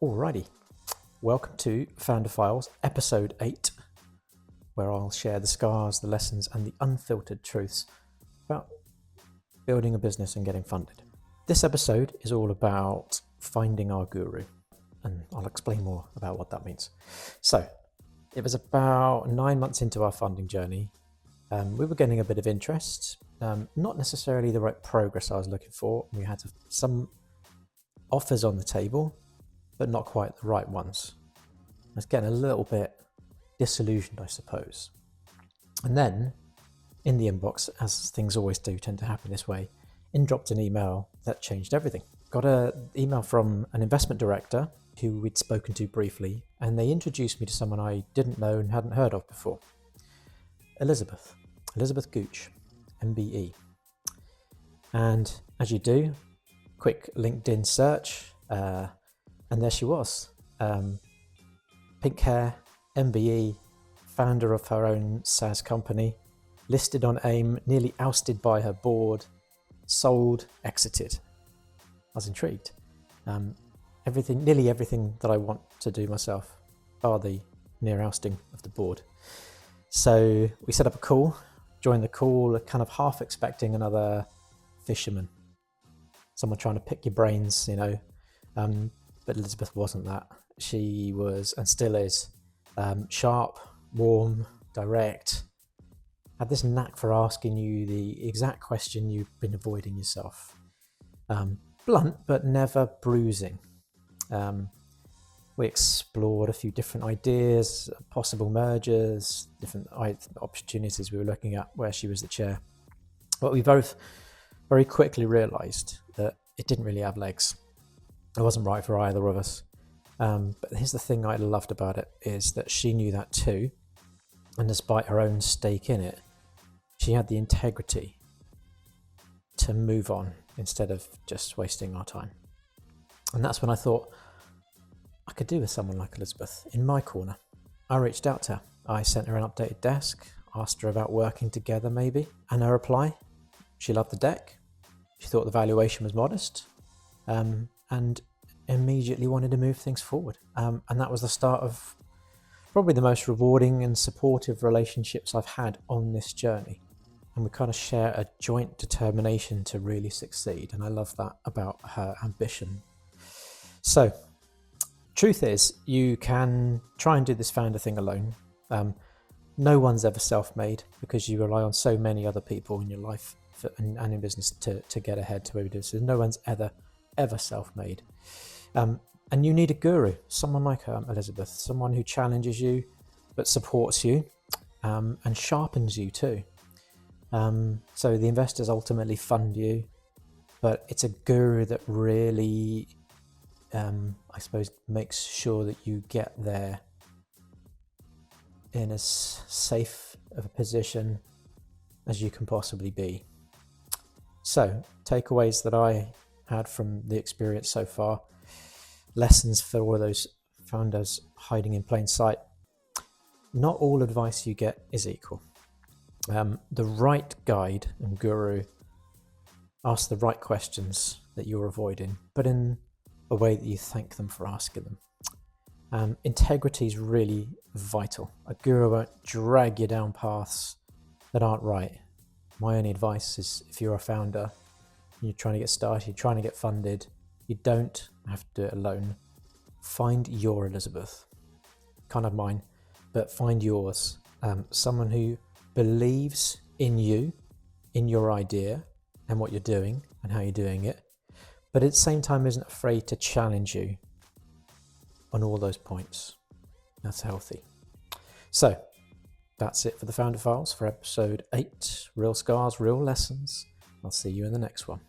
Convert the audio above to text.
Alrighty, welcome to Founder Files, episode 8, where I'll share the scars, the lessons, and the unfiltered truths about building a business and getting funded. This episode is all about finding our guru, and I'll explain more about what that means. So, it was about 9 months into our funding journey. We were getting a bit of interest, not necessarily the right progress I was looking for. We had some offers on the table, but not quite the right ones. I was getting a little bit disillusioned, I suppose. And then, in the inbox, as things always do tend to happen this way, in dropped an email that changed everything. Got an email from an investment director who we'd spoken to briefly, and they introduced me to someone I didn't know and hadn't heard of before. Elizabeth Gooch, MBE. And as you do, quick LinkedIn search, and there she was. Pink hair, MBE, founder of her own SaaS company, listed on AIM, nearly ousted by her board, sold, exited. I was intrigued. Nearly everything that I want to do myself, bar the near ousting of the board. So we set up a call, joined the call, kind of half expecting another fisherman, someone trying to pick your brains, but Elizabeth wasn't that. She was, and still is, sharp, warm, direct, had this knack for asking you the exact question you've been avoiding yourself. Blunt, but never bruising. We explored a few different ideas, possible mergers, different opportunities we were looking at where she was the chair. But we both very quickly realised that it didn't really have legs. It wasn't right for either of us. But here's the thing I loved about it, is that she knew that too. And despite her own stake in it, she had the integrity to move on instead of just wasting our time. And that's when I thought I could do with someone like Elizabeth in my corner. I reached out to her. I sent her an updated desk, asked her about working together maybe, and her reply, she loved the deck. She thought the valuation was modest. And immediately wanted to move things forward. And that was the start of probably the most rewarding and supportive relationships I've had on this journey. And we kind of share a joint determination to really succeed. And I love that about her ambition. So, truth is, you can try and do this founder thing alone. No one's ever self-made because you rely on so many other people in your life and in business to get ahead to where we do. So no one's ever self-made. And you need a guru, someone like Elizabeth, someone who challenges you, but supports you, and sharpens you too. So the investors ultimately fund you, but it's a guru that really, I suppose, makes sure that you get there in as safe of a position as you can possibly be. So, takeaways that I had from the experience so far, lessons for all of those founders hiding in plain sight. Not all advice you get is equal. The right guide and guru asks the right questions that you're avoiding, but in a way that you thank them for asking them. Integrity is really vital. A guru won't drag you down paths that aren't right. My only advice is, if you're a founder, you're trying to get started, you're trying to get funded, you don't have to do it alone. Find your Elizabeth. Kind of mine, but find yours. Someone who believes in you, in your idea, and what you're doing, and how you're doing it, but at the same time isn't afraid to challenge you on all those points. That's healthy. So, that's it for the Founder Files for episode 8. Real scars, real lessons. I'll see you in the next one.